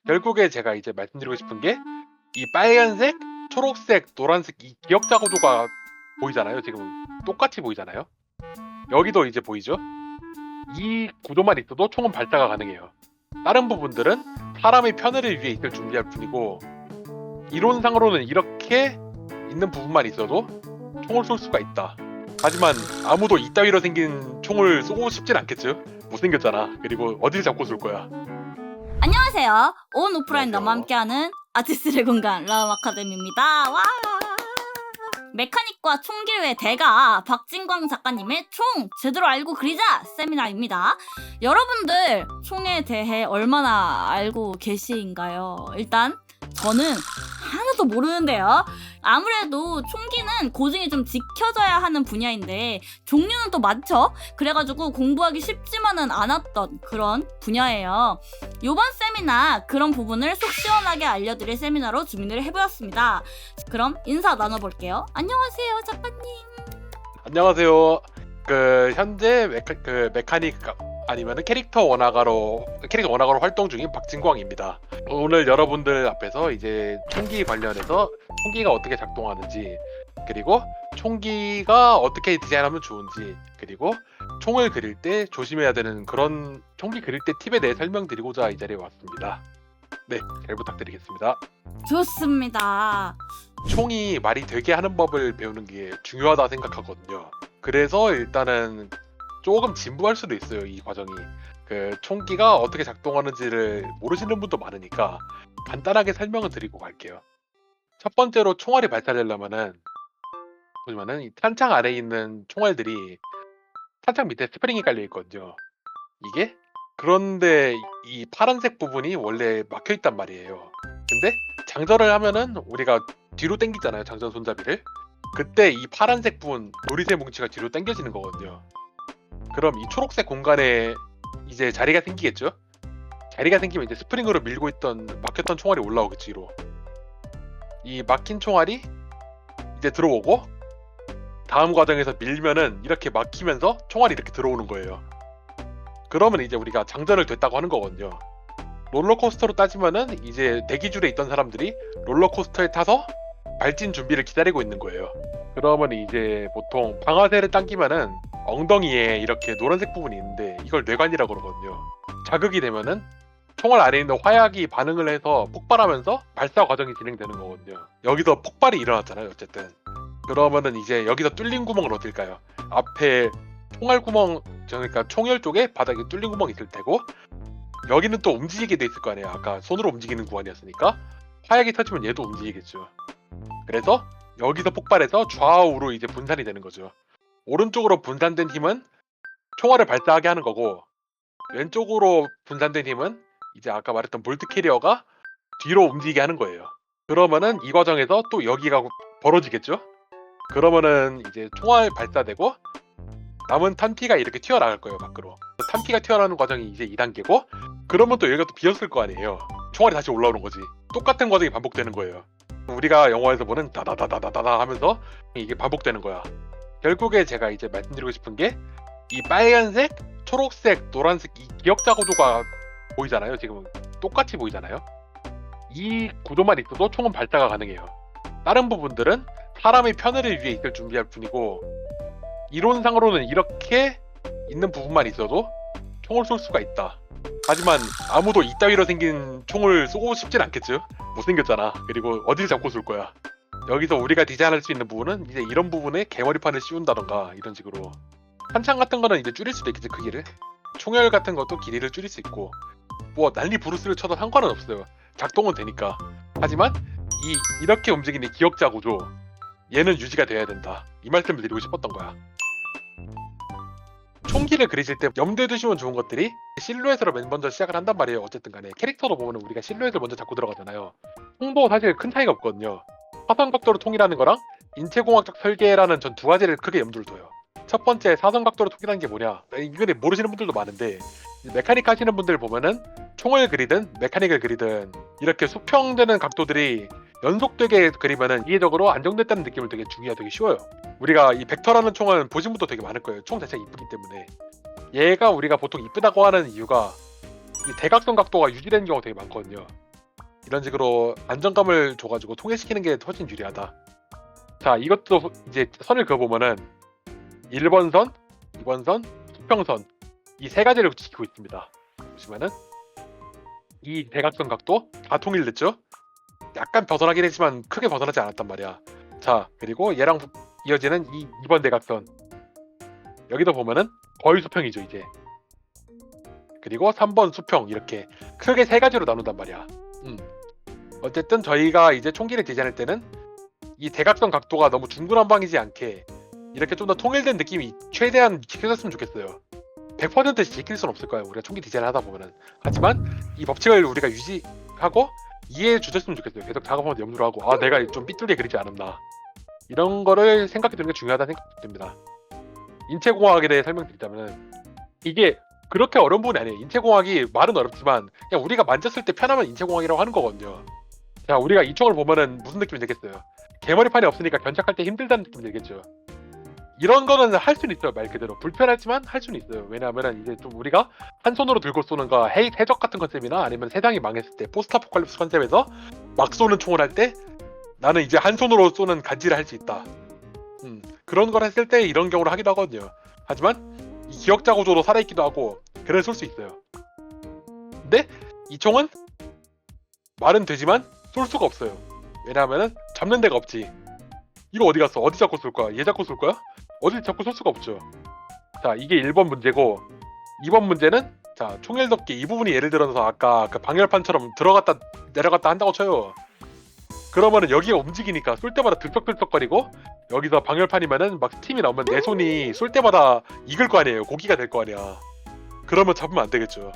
결국에 제가 이제 말씀드리고 싶은 게 이 빨간색, 초록색, 노란색 이 기역자 구도가 보이잖아요. 지금 똑같이 보이잖아요. 여기도 이제 보이죠? 이 구도만 있어도 총은 발사가 가능해요. 다른 부분들은 사람의 편의를 위해 있을 준비할 뿐이고 이론상으로는 이렇게 있는 부분만 있어도 총을 쏠 수가 있다. 하지만 아무도 이따위로 생긴 총을 쏘고 싶진 않겠죠? 못생겼잖아. 그리고 어딜 잡고 쏠 거야? 안녕하세요. 온 오프라인 안녕하세요. 나와 함께하는 아티스트의 공간 라움 아카데미입니다. 와! 메카닉과 총기의 대가 박진광 작가님의 총 제대로 알고 그리자 세미나입니다. 여러분들 총에 대해 얼마나 알고 계신가요? 일단 저는 하나도 모르는데요. 아무래도 총기는 고증이 좀 지켜져야 하는 분야인데 종류는 또 많죠. 그래가지고 공부하기 쉽지만은 않았던 그런 분야예요. 요번 세미나 그런 부분을 속 시원하게 알려드릴 세미나로 준비를 해보았습니다. 그럼 인사 나눠볼게요. 안녕하세요, 작가님. 안녕하세요. 현재 메카닉 아니면은 캐릭터 원화가로 활동 중인 박진광입니다. 오늘 여러분들 앞에서 이제 총기 관련해서 총기가 어떻게 작동하는지, 그리고 총기가 어떻게 디자인하면 좋은지, 그리고 총을 그릴 때 조심해야 되는 그런 총기 그릴 때 팁에 대해 설명드리고자 이 자리에 왔습니다. 네, 잘 부탁드리겠습니다. 좋습니다. 총이 말이 되게 하는 법을 배우는 게 중요하다 생각하거든요. 그래서 일단은 조금 진부할 수도 있어요, 이 과정이. 총기가 어떻게 작동하는지를 모르시는 분도 많으니까 간단하게 설명을 드리고 갈게요. 첫 번째로 총알이 발사되려면은 보시면은 이 탄창 아래에 있는 총알들이 탄창 밑에 스프링이 깔려 있거든요. 이게 그런데 이 파란색 부분이 원래 막혀 있단 말이에요. 근데 장전을 하면은 우리가 뒤로 당기잖아요, 장전 손잡이를. 그때 이 파란색 부분 놀이새 뭉치가 뒤로 당겨지는 거거든요. 그럼 이 초록색 공간에 이제 자리가 생기겠죠? 자리가 생기면 이제 스프링으로 밀고 있던 막혔던 총알이 올라오겠지, 뒤로. 이 막힌 총알이 이제 들어오고 다음 과정에서 밀면은 이렇게 막히면서 총알이 이렇게 들어오는 거예요. 그러면 이제 우리가 장전을 됐다고 하는 거거든요. 롤러코스터로 따지면은 이제 대기줄에 있던 사람들이 롤러코스터에 타서 발진 준비를 기다리고 있는 거예요. 그러면 이제 보통 방아쇠를 당기면은 엉덩이에 이렇게 노란색 부분이 있는데 이걸 뇌관이라고 그러거든요. 자극이 되면은 총알 안에 있는 화약이 반응을 해서 폭발하면서 발사 과정이 진행되는 거거든요. 여기서 폭발이 일어났잖아요, 어쨌든. 그러면은 이제 여기서 뚫린 구멍은 어딜까요? 앞에 총알 구멍, 그러니까 총열 쪽에 바닥에 뚫린 구멍이 있을 테고, 여기는 또 움직이게 돼 있을 거 아니에요. 아까 손으로 움직이는 구간이었으니까 화약이 터지면 얘도 움직이겠죠. 그래서 여기서 폭발해서 좌우로 이제 분산이 되는 거죠. 오른쪽으로 분산된 힘은 총알을 발사하게 하는 거고, 왼쪽으로 분산된 힘은 이제 아까 말했던 볼트 캐리어가 뒤로 움직이게 하는 거예요. 그러면은 이 과정에서 또 여기가 벌어지겠죠? 그러면은 이제 총알 발사되고 남은 탄피가 이렇게 튀어나갈 거예요, 밖으로. 탄피가 튀어나오는 과정이 이제 2단계고, 그러면 또 여기가 또 비었을 거 아니에요. 총알이 다시 올라오는 거지. 똑같은 과정이 반복되는 거예요. 우리가 영화에서 보는 다다다다다다 하면서 이게 반복되는 거야. 결국에 제가 이제 말씀드리고 싶은 게 이 빨간색, 초록색, 노란색 이 기역자 구도가 보이잖아요. 지금 똑같이 보이잖아요. 이 구도만 있어도 총은 발사가 가능해요. 다른 부분들은 사람의 편의를 위해 있을 준비할 뿐이고 이론상으로는 이렇게 있는 부분만 있어도 총을 쏠 수가 있다. 하지만 아무도 이따위로 생긴 총을 쏘고 싶진 않겠죠? 못생겼잖아. 그리고 어딜 잡고 쏠 거야? 여기서 우리가 디자인할 수 있는 부분은 이제 이런 부분에 개머리판을 씌운다던가 이런 식으로. 탄창 같은 거는 이제 줄일 수도 있겠지, 크기를. 총열 같은 것도 길이를 줄일 수 있고 뭐 난리 부르스를 쳐도 상관은 없어요. 작동은 되니까. 하지만 이렇게 움직이는 기역자 구조, 얘는 유지가 돼야 된다. 이 말씀을 드리고 싶었던 거야. 총기를 그리실 때 염두에 두시면 좋은 것들이 실루엣으로 맨 먼저 시작을 한단 말이에요. 어쨌든 간에 캐릭터로 보면 우리가 실루엣을 먼저 잡고 들어가잖아요. 총도 사실 큰 차이가 없거든요. 사선각도로 통일하는 거랑 인체공학적 설계라는 전 두 가지를 크게 염두를 둬요. 첫 번째 사선각도로 통일하는 게 뭐냐, 이거는 모르시는 분들도 많은데 메카닉 하시는 분들 보면은 총을 그리든 메카닉을 그리든 이렇게 수평되는 각도들이 연속되게 그리면은 이해적으로 안정됐다는 느낌을 되게 주기가 되게 쉬워요. 우리가 이 벡터라는 총은 보신 분도 되게 많을 거예요. 총 자체가 이쁘기 때문에. 얘가 우리가 보통 이쁘다고 하는 이유가 이 대각선 각도가 유지되는 경우가 되게 많거든요. 이런 식으로 안정감을 줘가지고 통일시키는 게 훨씬 유리하다. 자, 이것도 이제 선을 그어보면은 1번 선, 2번 선, 수평선 이 세 가지를 지키고 있습니다. 보시면은 이 대각선 각도 다 통일됐죠? 약간 벗어나긴 했지만 크게 벗어나지 않았단 말이야. 자, 그리고 얘랑 이어지는 이 2번 대각선 여기도 보면은 거의 수평이죠 이제. 그리고 3번 수평 이렇게 크게 세 가지로 나눈단 말이야. 어쨌든 저희가 이제 총기를 디자인할 때는 이 대각선 각도가 너무 중구난방이지 않게 이렇게 좀 더 통일된 느낌이 최대한 지켜졌으면 좋겠어요. 100% 지킬 수는 없을 거예요. 우리가 총기 디자인을 하다 보면은. 하지만 이 법칙을 우리가 유지하고 이해해 주셨으면 좋겠어요. 계속 작업하면서 염두를 하고 아 내가 좀 삐뚤게 그리지 않았나 이런 거를 생각해 두는 게 중요하다는 생각이 듭니다. 인체공학에 대해 설명드리자면 이게 그렇게 어려운 부분이 아니에요. 인체공학이 말은 어렵지만 그냥 우리가 만졌을 때 편하면 인체공학이라고 하는 거거든요. 자, 우리가 이 총을 보면은 무슨 느낌이 들겠어요? 개머리판이 없으니까 견착할 때 힘들다는 느낌이 들겠죠. 이런 거는 할 수는 있어요. 말 그대로 불편하지만 할 수는 있어요. 왜냐하면 이제 좀 우리가 한 손으로 들고 쏘는 거 해적 같은 컨셉이나 아니면 세상이 망했을 때 포스트 아포칼립스 컨셉에서 막 쏘는 총을 할 때 나는 이제 한 손으로 쏘는 간지를 할 수 있다. 그런 걸 했을 때 이런 경우를 하기도 하거든요. 하지만 이 기억자 구조로 살아있기도 하고 그래 쏠 수 있어요. 근데 이 총은 말은 되지만 쏠 수가 없어요. 왜냐하면 잡는 데가 없지. 이거 어디 갔어? 어디 잡고 쏠 거야? 얘 잡고 쏠 거야? 어디 잡고 쏠 수가 없죠. 자, 이게 1번 문제고 2번 문제는 자, 총일덮기 이 부분이 예를 들어서 아까 그 방열판처럼 들어갔다 내려갔다 한다고 쳐요. 그러면은 여기가 움직이니까 쏠 때마다 들썩들썩거리고 여기서 방열판이면은 막 스팀이 나오면 내 손이 쏠 때마다 익을 거 아니에요. 고기가 될 거 아니야. 그러면 잡으면 안 되겠죠.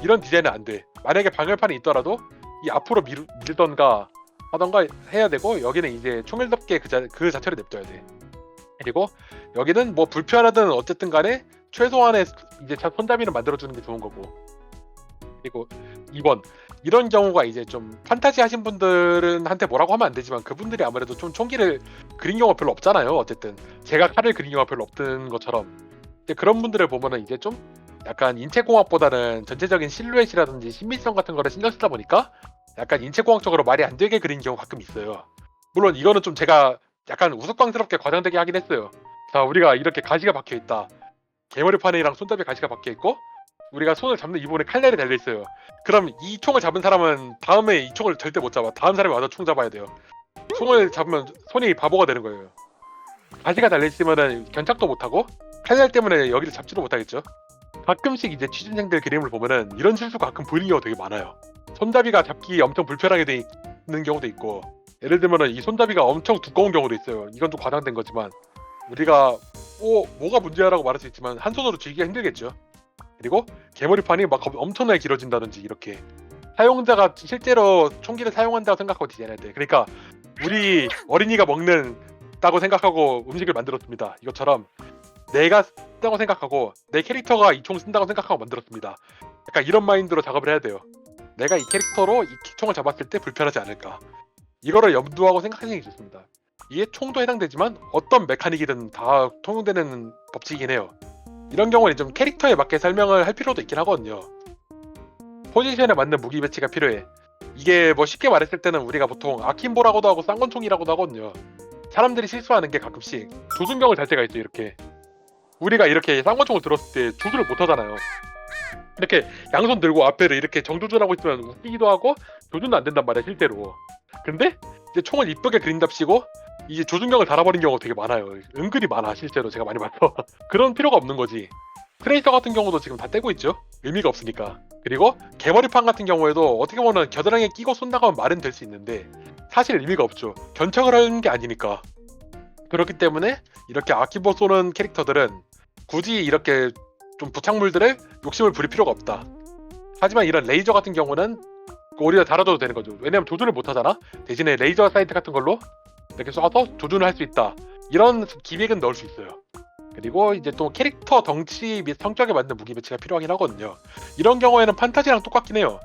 이런 디자인은 안 돼. 만약에 방열판이 있더라도 이 앞으로 밀던가 하던가 해야 되고 여기는 이제 총일덮개 그 자체로 냅둬야 돼. 그리고 여기는 뭐 불편하든 어쨌든 간에 최소한의 이제 손잡이를 만들어주는 게 좋은 거고. 그리고 2번 이런 경우가 이제 좀 판타지 하신 분들은 한테 뭐라고 하면 안 되지만 그분들이 아무래도 좀 총기를 그린 경우가 별로 없잖아요. 어쨌든 제가 칼을 그린 경우가 별로 없던 것처럼. 근데 그런 분들을 보면은 이제 좀 약간 인체공학보다는 전체적인 실루엣이라든지 신비성 같은 거를 신경 쓰다 보니까 약간 인체공학적으로 말이 안 되게 그린 경우 가끔 있어요. 물론 이거는 좀 제가 약간 우스꽝스럽게 과장되게 하긴 했어요. 자, 우리가 이렇게 가시가 박혀 있다. 개머리판이랑 손잡이 가시가 박혀 있고 우리가 손을 잡는 이 부분에 칼날이 달려 있어요. 그럼 이 총을 잡은 사람은 다음에 이 총을 절대 못 잡아. 다음 사람이 와서 총 잡아야 돼요. 총을 잡으면 손이 바보가 되는 거예요. 가시가 달려 있으면은 견착도 못 하고 칼날 때문에 여기를 잡지도 못하겠죠. 가끔씩 이제 취준생들 그림을 보면은 이런 실수가 가끔 보이는 경우가 되게 많아요. 손잡이가 잡기 엄청 불편하게 돼 있는 경우도 있고 예를 들면은 이 손잡이가 엄청 두꺼운 경우도 있어요. 이건 좀 과장된 거지만 우리가 뭐가 문제야라고 말할 수 있지만 한 손으로 쥐기가 힘들겠죠. 그리고 개머리판이 막 엄청나게 길어진다든지 이렇게 사용자가 실제로 총기를 사용한다고 생각하고 디자인할 때 그러니까 우리 어린이가 먹는다고 생각하고 음식을 만들었습니다. 이것처럼 내가 쓴다고 생각하고 내 캐릭터가 이 총 쓴다고 생각하고 만들었습니다. 약간 이런 마인드로 작업을 해야 돼요. 내가 이 캐릭터로 이 총을 잡았을 때 불편하지 않을까 이거를 염두하고 생각하는 게 좋습니다. 이게 총도 해당되지만 어떤 메카닉이든 다 통용되는 법칙이긴 해요. 이런 경우는 좀 캐릭터에 맞게 설명을 할 필요도 있긴 하거든요. 포지션에 맞는 무기 배치가 필요해. 이게 뭐 쉽게 말했을 때는 우리가 보통 아킨보라고도 하고 쌍권총이라고도 하거든요. 사람들이 실수하는 게 가끔씩 조준경을 달 때가 있죠. 이렇게 우리가 이렇게 쌍권총을 들었을 때 조준을 못 하잖아요. 이렇게 양손 들고 앞에를 이렇게 정조준하고 있으면 웃기기도 하고 조준도 안 된단 말이야 실제로. 근데 이제 총을 이쁘게 그린답시고 이제 조준경을 달아버린 경우가 되게 많아요. 은근히 많아 실제로 제가 많이 봐서. 그런 필요가 없는 거지. 트레이서 같은 경우도 지금 다 떼고 있죠. 의미가 없으니까. 그리고 개머리판 같은 경우에도 어떻게 보면 겨드랑이에 끼고 쏜다고 하면 말은 될 수 있는데 사실 의미가 없죠. 견착을 하는 게 아니니까. 그렇기 때문에 이렇게 아키보 쏘는 캐릭터들은 굳이 이렇게 좀 부착물들을 욕심을 부릴 필요가 없다. 하지만 이런 레이저 같은 경우는 오히려 달아줘도 되는 거죠. 왜냐면 조준을 못 하잖아. 대신에 레이저 사이트 같은 걸로 이렇게 쏴서 조준을 할 수 있다. 이런 기믹은 넣을 수 있어요. 그리고 이제 또 캐릭터 덩치 및 성격에 맞는 무기 배치가 필요하긴 하거든요. 이런 경우에는 판타지랑 똑같긴 해요.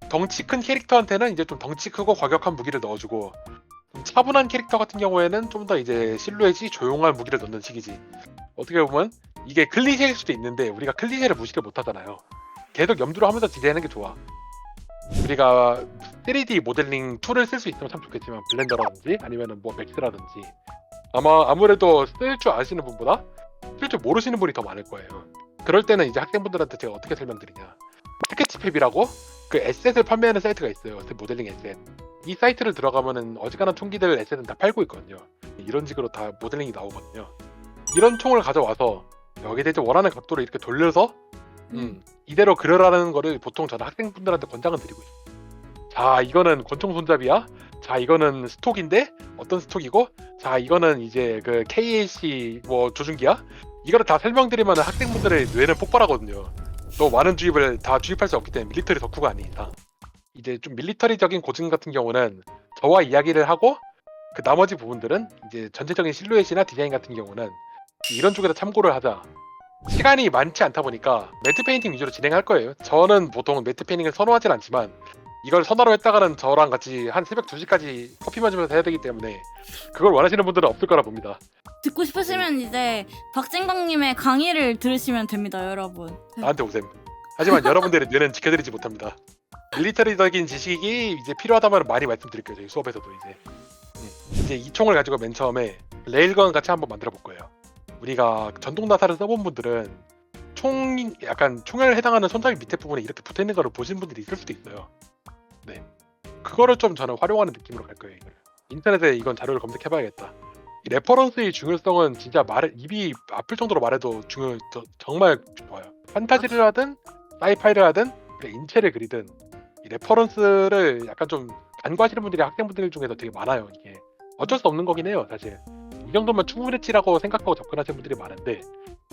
덩치 큰 캐릭터한테는 이제 좀 덩치 크고 과격한 무기를 넣어주고 좀 차분한 캐릭터 같은 경우에는 좀 더 이제 실루엣이 조용한 무기를 넣는 식이지. 어떻게 보면 이게 클리셰일 수도 있는데 우리가 클리셰를 무시를 못 하잖아요. 계속 염두를 하면서 디자인하는 게 좋아. 우리가 3D 모델링 툴을 쓸 수 있으면 참 좋겠지만 블렌더라든지 아니면은 뭐 맥스라든지 아무래도 쓸 줄 아시는 분보다 쓸 줄 모르시는 분이 더 많을 거예요. 그럴 때는 이제 학생분들한테 제가 어떻게 설명드리냐, 스케치팹이라고 그 에셋을 판매하는 사이트가 있어요. 모델링 에셋. 이 사이트를 들어가면은 어지간한 총기들 에셋은 다 팔고 있거든요. 이런 식으로 다 모델링이 나오거든요. 이런 총을 가져와서 여기에 대해 원하는 각도로 이렇게 돌려서 이대로 그려라는 거를 보통 저는 학생분들한테 권장을 드리고 있어요. 자, 이거는 권총 손잡이야. 자, 이거는 스톡인데 어떤 스톡이고, 자, 이거는 이제 그 KAC 뭐 조준기야. 이거를 다 설명드리면 학생분들의 뇌는 폭발하거든요. 또 많은 주입을 다 주입할 수 없기 때문에 밀리터리 덕후가 아닌 이상. 이제 좀 밀리터리적인 고증 같은 경우는 저와 이야기를 하고 그 나머지 부분들은 이제 전체적인 실루엣이나 디자인 같은 경우는 이런 쪽에다 참고를 하자. 시간이 많지 않다 보니까 매트 페인팅 위주로 진행할 거예요. 저는 보통 매트 페인팅을 선호하진 않지만 이걸 선호로 했다가는 저랑 같이 한 새벽 2시까지 커피 마시면서 해야 되기 때문에 그걸 원하시는 분들은 없을 거라 봅니다. 듣고 싶으시면 이제 박진광님의 강의를 들으시면 됩니다, 여러분. 나한테 오셈. 하지만 여러분들의 뇌는 지켜드리지 못합니다. 밀리터리적인 지식이 이제 필요하다면 많이 말씀드릴게요. 저희 수업에서도 이제 이 총을 가지고 맨 처음에 레일건 같이 한번 만들어 볼 거예요. 우리가 전동 나사를 써본 분들은 약간 총에 해당하는 손잡이 밑에 부분에 이렇게 붙어 있는 거를 보신 분들이 있을 수도 있어요. 네, 그거를 좀 저는 활용하는 느낌으로 갈 거예요. 인터넷에 이건 자료를 검색해봐야겠다. 이 레퍼런스의 중요성은 진짜 입이 아플 정도로 말해도 정말 좋아요. 판타지를 하든 사이파이를 하든 인체를 그리든 이 레퍼런스를 약간 좀 간과하시는 분들이 학생분들 중에서 되게 많아요. 이게 어쩔 수 없는 거긴 해요. 사실 이 정도면 충분했지라고 생각하고 접근하시는 분들이 많은데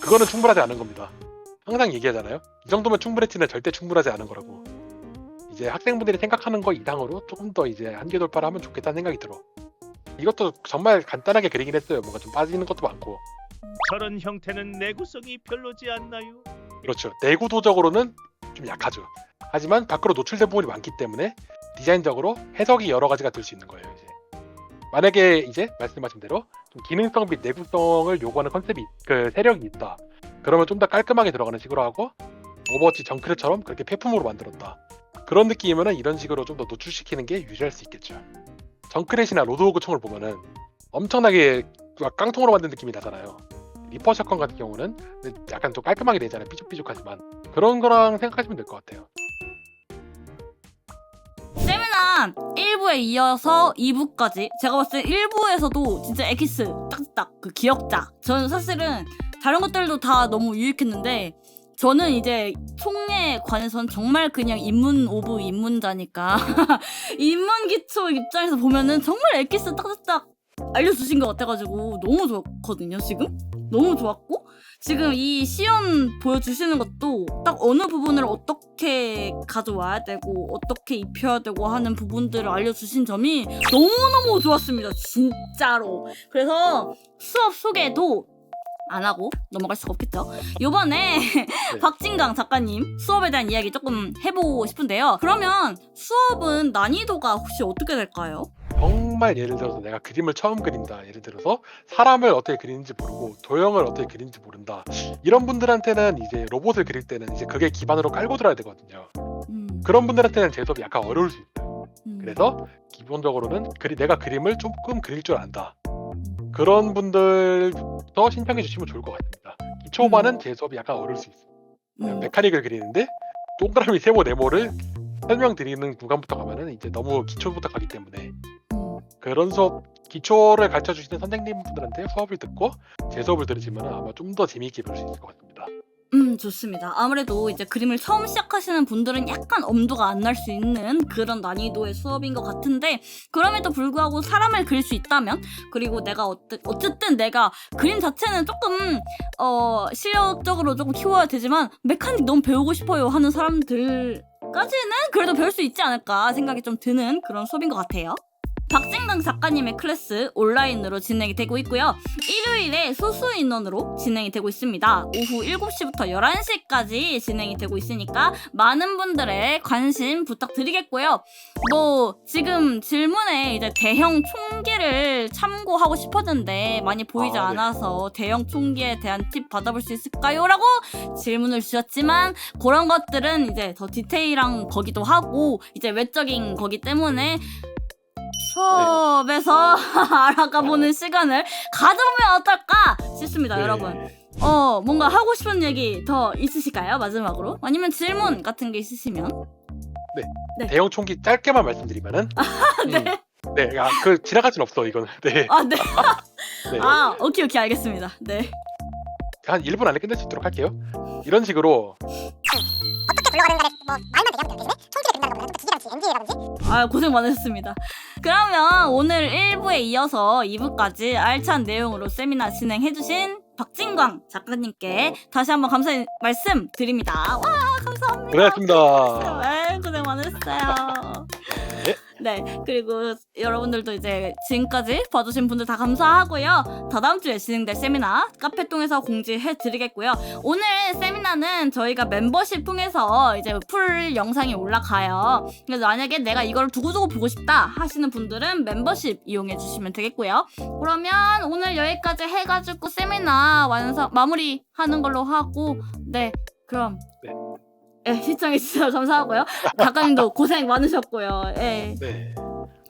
그거는 충분하지 않은 겁니다. 항상 얘기하잖아요. 이 정도면 충분했지는 절대 충분하지 않은 거라고. 이제 학생분들이 생각하는 거 이상으로 조금 더 이제 한계 돌파를 하면 좋겠다는 생각이 들어. 이것도 정말 간단하게 그리긴 했어요. 뭔가 좀 빠지는 것도 많고. 저런 형태는 내구성이 별로지 않나요? 그렇죠. 내구도적으로는 좀 약하죠. 하지만 밖으로 노출된 부분이 많기 때문에 디자인적으로 해석이 여러 가지가 될 수 있는 거예요. 이제 만약에 이제 말씀하신 대로 좀 기능성 및 내구성을 요구하는 컨셉이 세력이 있다. 그러면 좀 더 깔끔하게 들어가는 식으로 하고 오버워치 정크렛처럼 그렇게 폐품으로 만들었다. 그런 느낌이면은 이런 식으로 좀 더 노출시키는 게 유리할 수 있겠죠. 정크렛이나 로드호그 총을 보면은 엄청나게 깡통으로 만든 느낌이 나잖아요. 리퍼 샷건 같은 경우는 약간 좀 깔끔하게 되잖아요. 삐죽삐죽하지만 그런 거랑 생각하시면 될 것 같아요. 세미나 1부에 이어서 2부까지 제가 봤을 때 1부에서도 진짜 엑기스 딱딱 그 기억자. 저는 사실은 다른 것들도 다 너무 유익했는데 저는 이제 총에 관해선 정말 그냥 입문 오브 입문자니까 입문 기초 입장에서 보면은 정말 엑기스 딱딱 알려주신 것 같아가지고 너무 좋거든요. 지금 너무 좋았고 지금 이 시연 보여주시는 것도 딱 어느 부분을 어떻게 가져와야 되고 어떻게 입혀야 되고 하는 부분들을 알려주신 점이 너무너무 좋았습니다. 진짜로. 그래서 수업 소개도 안 하고 넘어갈 수가 없겠죠. 요번에 박진광 작가님 수업에 대한 이야기 조금 해보고 싶은데요. 그러면 수업은 난이도가 혹시 어떻게 될까요? 정말 예를 들어서 내가 그림을 처음 그린다. 예를 들어서 사람을 어떻게 그리는지 모르고 도형을 어떻게 그리는지 모른다. 이런 분들한테는 이제 로봇을 그릴 때는 이제 그게 기반으로 깔고 들어야 되거든요. 그런 분들한테는 제 수업이 약간 어려울 수 있어요. 그래서 기본적으로는 내가 그림을 조금 그릴 줄 안다. 그런 분들부터 신청해 주시면 좋을 것 같습니다. 기초반은 제 수업이 약간 어려울 수 있어요. 메카닉을 그리는데 동그라미, 세모, 네모를 설명드리는 구간부터 가면은 이제 너무 기초부터 가기 때문에 그런 수업 기초를 가르쳐 주시는 선생님분들한테 수업을 듣고 제 수업을 들으시면 아마 좀 더 재미있게 배울 수 있을 것 같습니다. 좋습니다. 아무래도 이제 그림을 처음 시작하시는 분들은 약간 엄두가 안 날 수 있는 그런 난이도의 수업인 것 같은데 그럼에도 불구하고 사람을 그릴 수 있다면 그리고 내가 어쨌든 내가 그림 자체는 조금 실력적으로 조금 키워야 되지만 메카닉 너무 배우고 싶어요 하는 사람들까지는 그래도 배울 수 있지 않을까 생각이 좀 드는 그런 수업인 것 같아요. 박진강 작가님의 클래스 온라인으로 진행이 되고 있고요. 일요일에 소수 인원으로 진행이 되고 있습니다. 오후 7시부터 11시까지 진행이 되고 있으니까 많은 분들의 관심 부탁드리겠고요. 뭐 지금 질문에 이제 대형 총기를 참고하고 싶었는데 많이 보이지 네. 않아서 대형 총기에 대한 팁 받아볼 수 있을까요? 라고 질문을 주셨지만 그런 것들은 이제 더 디테일한 거기도 하고 이제 외적인 거기 때문에 수업에서 알아가보는 시간을 가져보면 어떨까 싶습니다. 네. 여러분 뭔가 하고 싶은 얘기 더 있으실까요? 마지막으로 아니면 질문 같은 게 있으시면 네. 대형 총기 짧게만 말씀드리면은 네. 네, 그 지나갈 순 없어 이거는. 네. 네. 네. 오케이 알겠습니다. 네. 한 1분 안에 끝낼 수 있도록 할게요. 이런 식으로 어떻게 굴러가는가를 뭐 말만 되게 하면 돼요. 대신에 총기를 든다는 거는 기기라든지 엔진이라든지 고생 많으셨습니다. 그러면 오늘 1부에 이어서 2부까지 알찬 내용으로 세미나 진행해주신 박진광 작가님께 다시 한번 감사의 말씀 드립니다. 와, 감사합니다. 고생하셨습니다. 네, 고생 많으셨어요. 네, 그리고 여러분들도 이제 지금까지 봐주신 분들 다 감사하고요. 다다음 주에 진행될 세미나 카페통해서 공지해드리겠고요. 오늘 세미나는 저희가 멤버십 통해서 이제 풀 영상이 올라가요. 그래서 만약에 내가 이걸 두고두고 보고 싶다 하시는 분들은 멤버십 이용해주시면 되겠고요. 그러면 오늘 여기까지 해가지고 세미나 마무리하는 걸로 하고 네, 그럼 네, 시청해주셔서 감사하고요. 작가님도 고생 많으셨고요. 네. 네.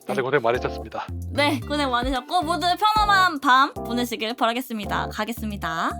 다들 고생 많으셨습니다. 네, 고생 많으셨고 모두 편안한 밤 보내시길 바라겠습니다. 가겠습니다.